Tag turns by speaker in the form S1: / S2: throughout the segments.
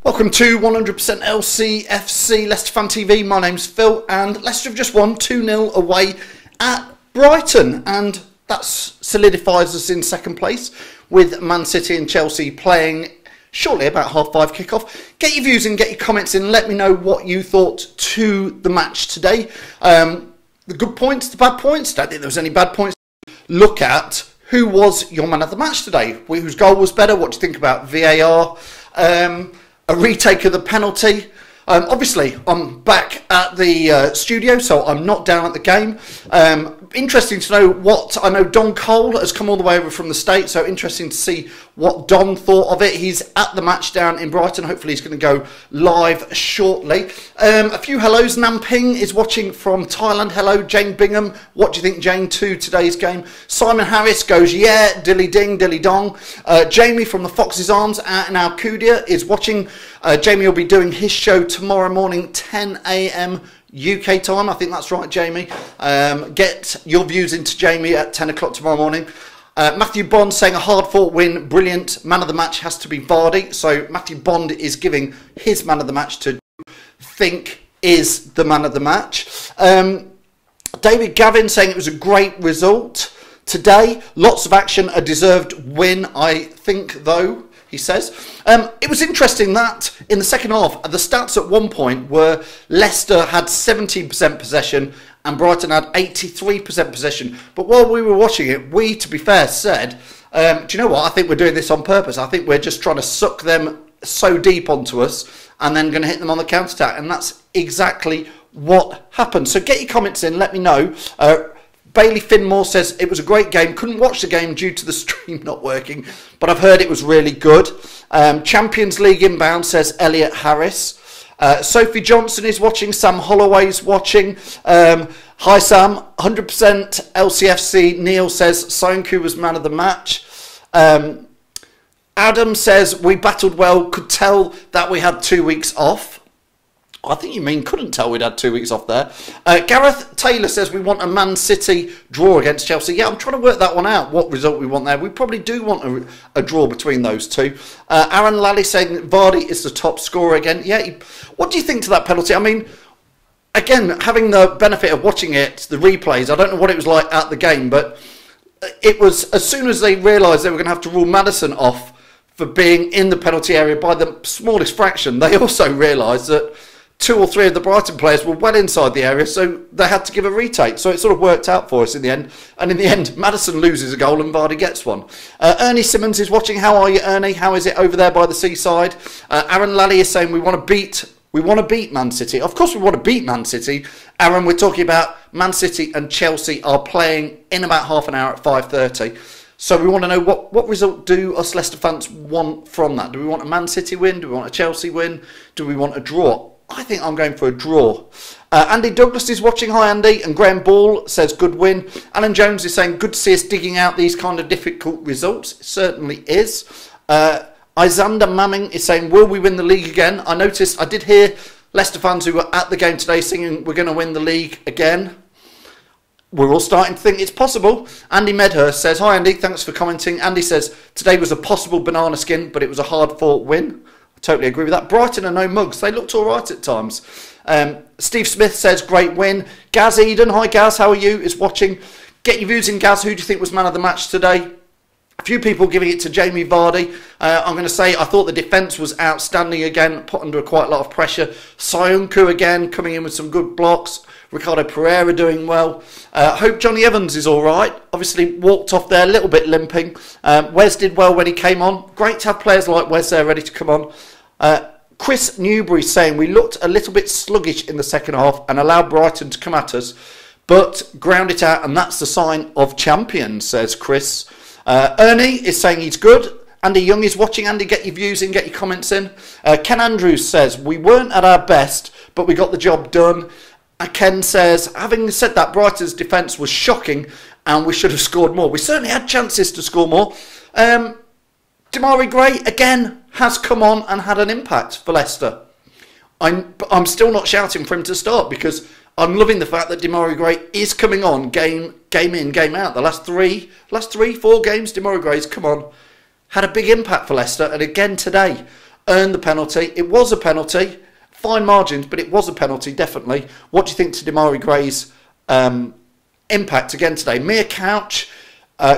S1: Welcome to 100% LCFC Leicester Fan TV. My name's Phil, and Leicester have just won 2-0 away at Brighton, and that solidifies us in second place with Man City and Chelsea playing shortly about 5:30 kickoff. Get your views and get your comments in. Let me know what you thought to the match today. The good points, the bad points. Don't think there was any bad points. Look at who was your man of the match today. Whose goal was better? What do you think about VAR? A retake of the penalty. Obviously, I'm back at the studio, so I'm not down at the game. Interesting to know what... I know Don Cole has come all the way over from the States, so interesting to see what Don thought of it. He's at the match down in Brighton. Hopefully he's going to go live shortly. A few hellos. Namping is watching from Thailand. Hello, Jane Bingham. What do you think, Jane, to today's game? Simon Harris goes, yeah, dilly ding, dilly dong. Jamie from the Fox's Arms out in Alcudia is watching. Jamie will be doing his show tomorrow morning, 10 AM UK time. I think that's right, Jamie. Get your views into Jamie at 10 o'clock tomorrow morning. Matthew Bond saying a hard-fought win, brilliant. Man of the match has to be Vardy. So Matthew Bond is giving his man of the match to think is the man of the match. David Gavin saying it was a great result today. Lots of action, a deserved win, I think, though. He says. It was interesting that in the second half, the stats at one point were Leicester had 17% possession and Brighton had 83% possession. But while we were watching it, we, to be fair, said, do you know what? I think we're doing this on purpose. I think we're just trying to suck them so deep onto us and then going to hit them on the counter-attack. And that's exactly what happened. So get your comments in. Let me know. Bailey Finmore says, it was a great game. Couldn't watch the game due to the stream not working, but I've heard it was really good. Champions League inbound, says Elliot Harris. Sophie Johnson is watching. Sam Holloway's watching. Hi, Sam. 100% LCFC. Neil says, Sounku was man of the match. Adam says, we battled well. Could tell that we had 2 weeks off. I think you mean couldn't tell we'd had 2 weeks off there. Gareth Taylor says we want a Man City draw against Chelsea. Yeah, I'm trying to work that one out, what result we want there. We probably do want a draw between those two. Aaron Lally saying Vardy is the top scorer again. Yeah, what do you think to that penalty? I mean, again, having the benefit of watching it, the replays, I don't know what it was like at the game, but it was as soon as they realised they were going to have to rule Maddison off for being in the penalty area by the smallest fraction, they also realised that 2 or 3 of the Brighton players were well inside the area, so they had to give a retake. So it sort of worked out for us in the end. And in the end, Maddison loses a goal and Vardy gets one. Ernie Simmons is watching. How are you, Ernie? How is it over there by the seaside? Aaron Lally is saying we want to beat Man City. Of course we want to beat Man City. Aaron, we're talking about Man City and Chelsea are playing in about half an hour at 5:30. So we want to know what result do us Leicester fans want from that? Do we want a Man City win? Do we want a Chelsea win? Do we want a draw? I think I'm going for a draw. Andy Douglas is watching. Hi, Andy. And Graham Ball says good win. Alan Jones is saying good to see us digging out these kind of difficult results. It certainly is. Isander Mamming is saying, will we win the league again? I noticed, I did hear Leicester fans who were at the game today singing we're going to win the league again. We're all starting to think it's possible. Andy Medhurst says, hi, Andy. Thanks for commenting. Andy says, today was a possible banana skin, but it was a hard-fought win. Totally agree with that. Brighton are no mugs. They looked all right at times. Steve Smith says, great win. Gaz Eden, hi Gaz, how are you? Is watching. Get your views in, Gaz. Who do you think was man of the match today? A few people giving it to Jamie Vardy. I'm going to say I thought the defence was outstanding again, put under quite a lot of pressure. Sounku again, coming in with some good blocks. Ricardo Pereira doing well. Hope Johnny Evans is all right. Obviously walked off there a little bit limping. Wes did well when he came on. Great to have players like Wes there ready to come on. Chris Newbury saying we looked a little bit sluggish in the second half and allowed Brighton to come at us, but ground it out, and that's the sign of champions, says Chris. Ernie is saying he's good. Andy Young is watching. Andy, get your views in, get your comments in. Ken Andrews says we weren't at our best, but we got the job done. Ken says, having said that, Brighton's defence was shocking and we should have scored more. We certainly had chances to score more. Demarai Gray, again, has come on and had an impact for Leicester. I'm still not shouting for him to start because I'm loving the fact that Demarai Gray is coming on game in, game out. The last three, 4 games, Demarai Gray's come on, had a big impact for Leicester, and again today. earned the penalty. It was a penalty. Fine margins, but it was a penalty, definitely. What do you think to Demarai Gray's impact again today?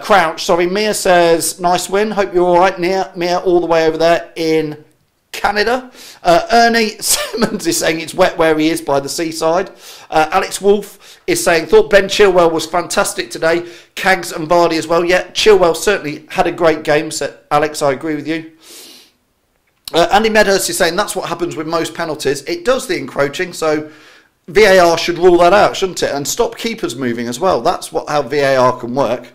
S1: Crouch, Mia says, nice win. Hope you're all right. Mia all the way over there in Canada. Ernie Simmons is saying it's wet where he is by the seaside. Alex Wolf is saying, thought Ben Chilwell was fantastic today. Cags and Vardy as well. Yeah, Chilwell certainly had a great game. So Alex, I agree with you. Andy Medhurst is saying that's what happens with most penalties. It does, the encroaching, so VAR should rule that out, shouldn't it? And stop keepers moving as well. That's how VAR can work.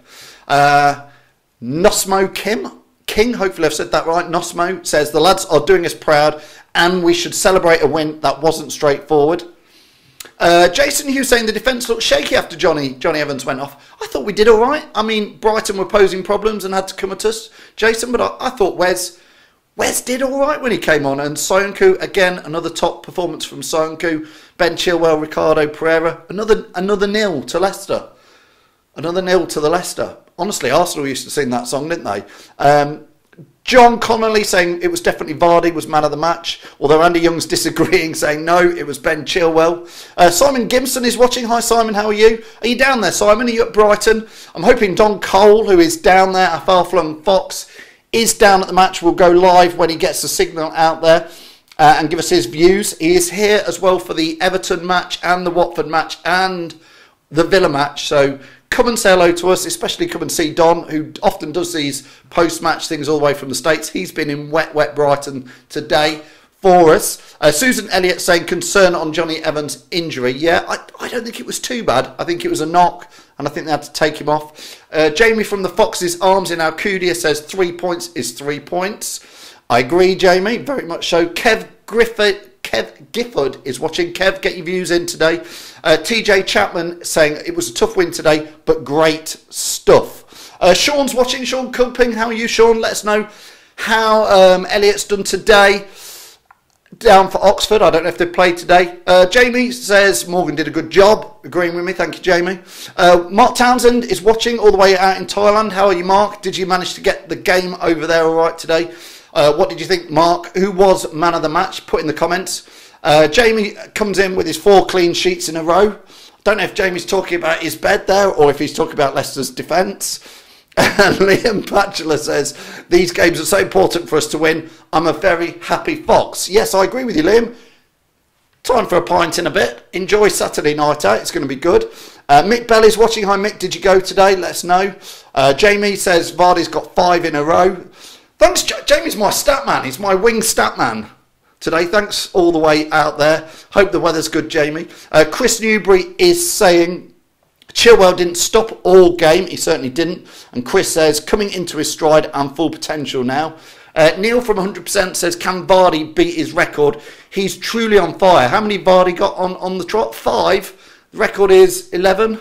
S1: Nosmo King, hopefully I've said that right. Nosmo says the lads are doing us proud and we should celebrate a win that wasn't straightforward. Jason Hughes saying the defence looked shaky after Johnny Evans went off. I thought we did all right. I mean, Brighton were posing problems and had to come at us, Jason, but I thought Wes did all right when he came on. And Soyuncu, again, another top performance from Soyuncu. Ben Chilwell, Ricardo Pereira, another nil to Leicester. Another nil to the Leicester. Honestly, Arsenal used to sing that song, didn't they? John Connolly saying it was definitely Vardy was man of the match, although Andy Young's disagreeing, saying no, it was Ben Chilwell. Simon Gimson is watching. Hi Simon, how are you? Are you down there, Simon? Are you at Brighton? I'm hoping Don Cole, who is down there, our far-flung fox, is down at the match. Will go live when he gets the signal out there and give us his views. He is here as well for the Everton match and the Watford match and the Villa match, so come and say hello to us, especially come and see Don, who often does these post-match things all the way from the States. He's been in wet Brighton today for us. Susan Elliott saying concern on Johnny Evans' injury. Yeah, I don't think it was too bad. I think it was a knock, and I think they had to take him off. Jamie from the Fox's Arms in Alcudia says 3 points is 3 points. I agree, Jamie, very much so. Kev Gifford is watching. Kev, get your views in today. TJ Chapman saying it was a tough win today, but great stuff. Sean's watching. Sean Culping, how are you, Sean? Let us know how Elliot's done today down for Oxford. I don't know if they played today. Jamie says Morgan did a good job. Agreeing with me. Thank you, Jamie. Mark Townsend is watching all the way out in Thailand. How are you, Mark? Did you manage to get the game over there all right today? What did you think, Mark? Who was man of the match? Put in the comments. Jamie comes in with his 4 clean sheets in a row. Don't know if Jamie's talking about his bed there or if he's talking about Leicester's defence. And Liam Batchelor says, these games are so important for us to win. I'm a very happy fox. Yes, I agree with you, Liam. Time for a pint in a bit. Enjoy Saturday night out. It's going to be good. Mick Bell is watching. Hi, Mick. Did you go today? Let us know. Jamie says Vardy's got 5 in a row. Thanks, Jamie's my stat man. He's my wing stat man today. Thanks all the way out there. Hope the weather's good, Jamie. Chris Newbury is saying Chilwell didn't stop all game. He certainly didn't. And Chris says coming into his stride and full potential now. Neil from 100% says can Vardy beat his record? He's truly on fire. How many Vardy got on the trot? 5. The record is 11.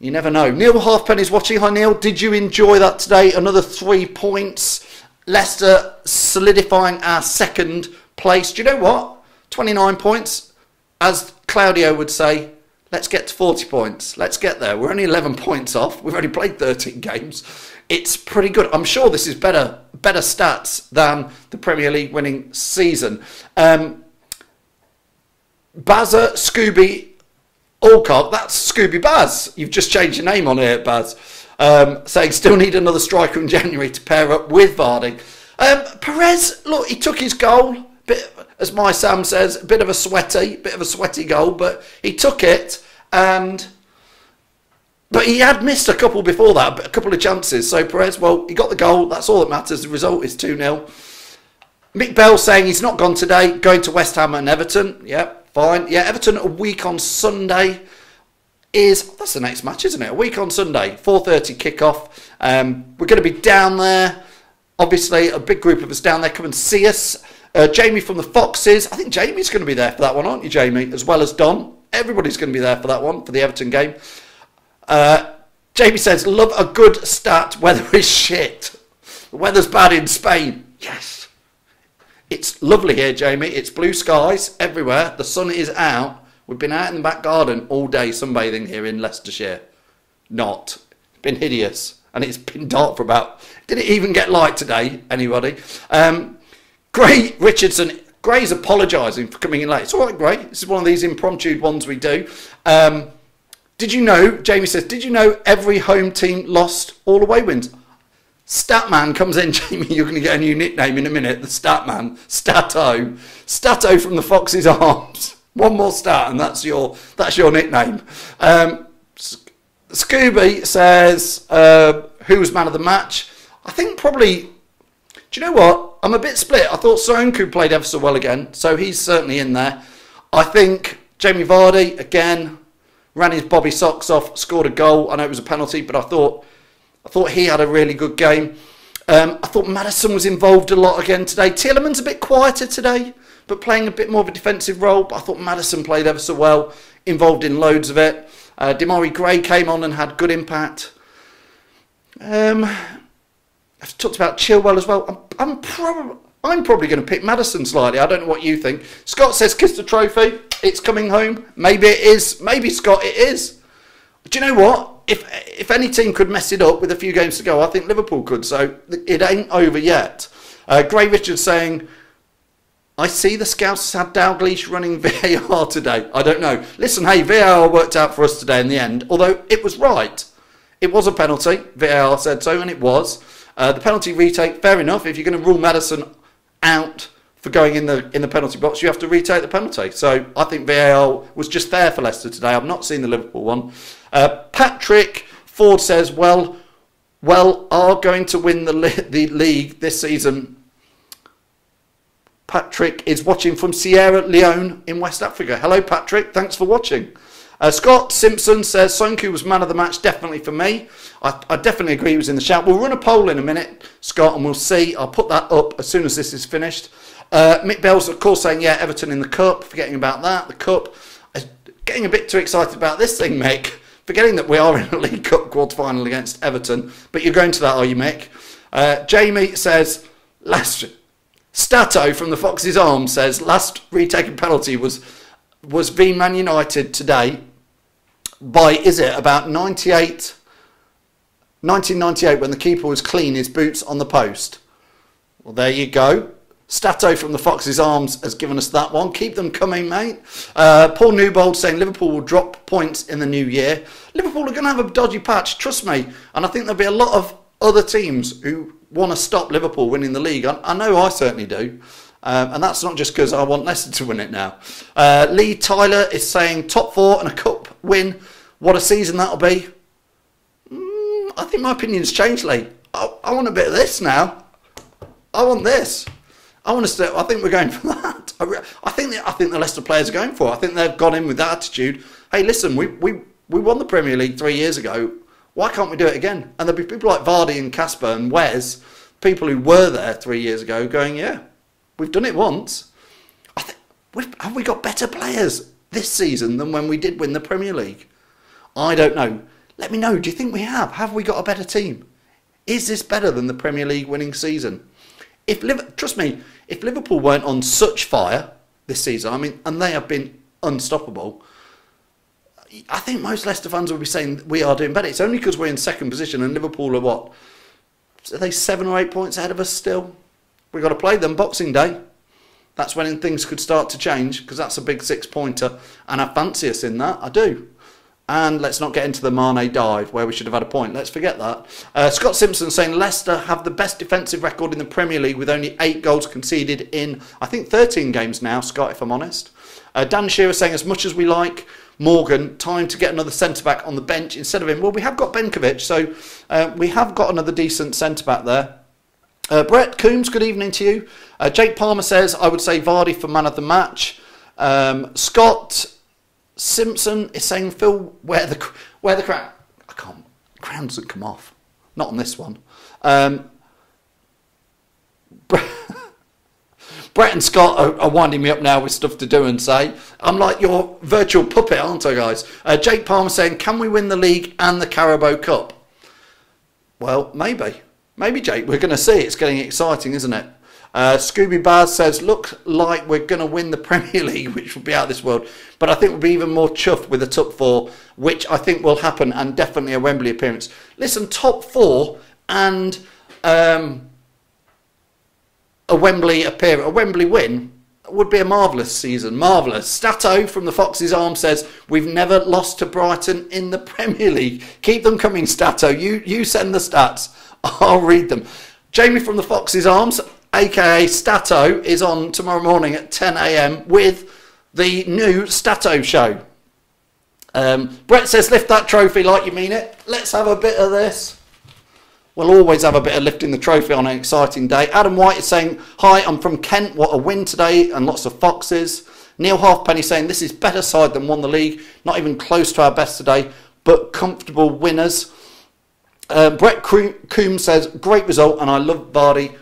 S1: You never know. Neil Halfpenny's watching. Hi, Neil. Did you enjoy that today? Another 3 points. Leicester solidifying our 2nd place. Do you know what? 29 points. As Claudio would say, let's get to 40 points. Let's get there. We're only 11 points off. We've only played 13 games. It's pretty good. I'm sure this is better stats than the Premier League winning season. Bazza Scooby Alcock, that's Scooby Baz. You've just changed your name on here, Baz. Saying still need another striker in January to pair up with Vardy. Perez, look, he took his goal. Bit, as my Sam says, a bit of a sweaty goal, but he took it. But he had missed a couple before that, a couple of chances. So Perez, well, he got the goal. That's all that matters. The result is 2-0. Mick Bell saying he's not gone today, going to West Ham and Everton. Yeah, fine. Yeah, Everton a week on Sunday that's the next match, isn't it? A week on Sunday, 4:30 kickoff. We're going to be down there. Obviously, a big group of us down there. Come and see us. Jamie from the Foxes. I think Jamie's going to be there for that one, aren't you, Jamie? As well as Don. Everybody's going to be there for that one, for the Everton game. Jamie says, love a good stat. Weather is shit. The weather's bad in Spain. Yes. It's lovely here, Jamie. It's blue skies everywhere. The sun is out. We've been out in the back garden all day sunbathing here in Leicestershire. It's been hideous. And it's been dark for about... Did it even get light today, anybody? Gray Richardson. Gray's apologising for coming in late. It's all right, Gray. This is one of these impromptu ones we do. Did you know, Jamie says, did you know every home team lost all away wins? Statman comes in, Jamie, you're going to get a new nickname in a minute. The Statman. Stato. Stato from the Fox's Arms. One more stat and that's your nickname. Scooby says, who was man of the match? I think probably, do you know what? I'm a bit split. I thought Sonku played ever so well again, so he's certainly in there. I think Jamie Vardy, again, ran his Bobby socks off, scored a goal. I know it was a penalty, but I thought he had a really good game. I thought Maddison was involved a lot again today. Tielemans a bit quieter today, but playing a bit more of a defensive role. But I thought Maddison played ever so well, involved in loads of it. Demari Gray came on and had good impact. I've talked about Chilwell as well. I'm probably going to pick Maddison slightly. I don't know what you think. Scott says, kiss the trophy. It's coming home. Maybe it is. Maybe, Scott, it is. Do you know what? If any team could mess it up with a few games to go, I think Liverpool could. So it ain't over yet. Gray Richards saying, I see the Scouts had Dalglish running VAR today. I don't know. Listen, hey, VAR worked out for us today in the end. Although it was right. It was a penalty. VAR said so, and it was. The penalty retake, fair enough. If you're going to rule Maddison out for going in the penalty box, you have to retake the penalty. So I think VAR was just there for Leicester today. I've not seen the Liverpool one. Patrick Ford says, well, are going to win the league this season. Patrick is watching from Sierra Leone in West Africa. Hello, Patrick. Thanks for watching. Scott Simpson says, Sonku was man of the match, definitely for me. I definitely agree he was in the shout. We'll run a poll in a minute, Scott, and we'll see. I'll put that up as soon as this is finished. Mick Bell's, of course, saying, yeah, Everton in the Cup. Forgetting about that. The Cup. Getting a bit too excited about this thing, Mick. Forgetting that we are in a League Cup quarter-final against Everton. But you're going to that, are you, Mick? Jamie says, Stato from the Fox's Arms says, last retaken penalty was v Man United today by, is it, about 1998 when the keeper was clean his boots on the post. Well, there you go. Stato from the Fox's Arms has given us that one. Keep them coming, mate. Paul Newbold saying Liverpool will drop points in the new year. Liverpool are going to have a dodgy patch, trust me. And I think there'll be a lot of other teams who want to stop Liverpool winning the league. I know I certainly do. And that's not just because I want Leicester to win it now. Lee Tyler is saying top four and a cup win. What a season that'll be. I think my opinion's changed, Lee. I want a bit of this now. I want this. I think we're going for that. I think the Leicester players are going for it. I think they've gone in with that attitude. Hey, listen, we won the Premier League 3 years ago. Why can't we do it again? And there'll be people like Vardy and Casper and Wes, people who were there 3 years ago, going, yeah, we've done it once. Have we got better players this season than when we did win the Premier League? I don't know. Let me know. Do you think we have? Have we got a better team? Is this better than the Premier League winning season? Trust me, if Liverpool weren't on such fire this season, I mean, and they have been unstoppable, I think most Leicester fans will be saying we are doing better. It's only because we're in second position and Liverpool are what? Are they 7 or 8 points ahead of us still? We've got to play them Boxing Day. That's when things could start to change, because that's a big 6-pointer, and I fancy us in that. I do. And let's not get into the Mane dive where we should have had a point. Let's forget that. Scott Simpson saying Leicester have the best defensive record in the Premier League with only 8 goals conceded in, I think, 13 games now, Scott, if I'm honest. Dan Shearer saying as much as we like Morgan, time to get another centre-back on the bench instead of him. Well, we have got Benkovic, so we have got another decent centre-back there. Brett Coombs, good evening to you. Jake Palmer says, I would say Vardy for man of the match. Scott Simpson is saying, Phil, where the crown? I can't. Crown doesn't come off. Not on this one. Brett and Scott are winding me up now with stuff to do and say. I'm like your virtual puppet, aren't I, guys? Jake Palmer saying, can we win the league and the Carabao Cup? Well, maybe. Maybe, Jake. We're going to see. It's getting exciting, isn't it? Scooby Baz says, look like we're going to win the Premier League, which will be out of this world. But I think we'll be even more chuffed with the top 4, which I think will happen, and definitely a Wembley appearance. Listen, top 4 and a Wembley appearance, a Wembley win would be a marvellous season. Marvellous. Stato from the Fox's Arm says, we've never lost to Brighton in the Premier League. Keep them coming, Stato. You send the stats. I'll read them. Jamie from the Fox's Arms, aka Stato, is on tomorrow morning at 10 a.m. with the new Stato show. Brett says, lift that trophy like you mean it. Let's have a bit of this. We'll always have a bit of lifting the trophy on an exciting day. Adam White is saying, hi, I'm from Kent. What a win today, and lots of Foxes. Neil Halfpenny saying, this is better side than won the league. Not even close to our best today, but comfortable winners. Brett Coombs says, great result, and I love Vardy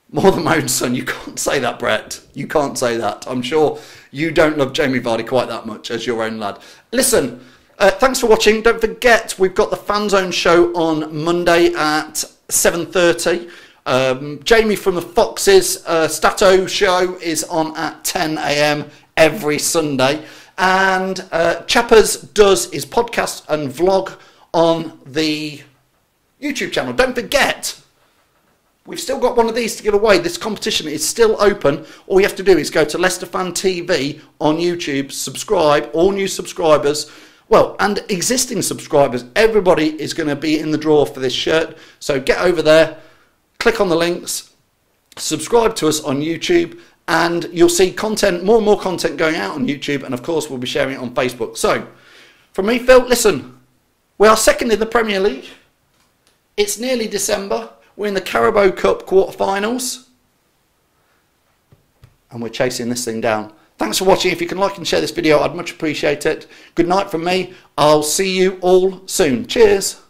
S1: more than my own son. You can't say that, Brett. You can't say that. I'm sure you don't love Jamie Vardy quite that much as your own lad. Listen, thanks for watching. Don't forget, we've got the Fan Zone show on Monday at 7:30. Jamie from the Foxes Stato show is on at 10 a.m. every Sunday. And Chappers does his podcast and vlog on the YouTube channel. Don't forget, we've still got one of these to give away. This competition is still open. All you have to do is go to Leicester Fan TV on YouTube, subscribe, all new subscribers. Well, and existing subscribers, everybody is going to be in the draw for this shirt. So get over there, click on the links, subscribe to us on YouTube, and you'll see content, more and more content going out on YouTube. And of course, we'll be sharing it on Facebook. So from me, Phil, listen, we are second in the Premier League. It's nearly December. We're in the Carabao Cup quarterfinals. And we're chasing this thing down. Thanks for watching. If you can like and share this video, I'd much appreciate it. Good night from me. I'll see you all soon. Cheers.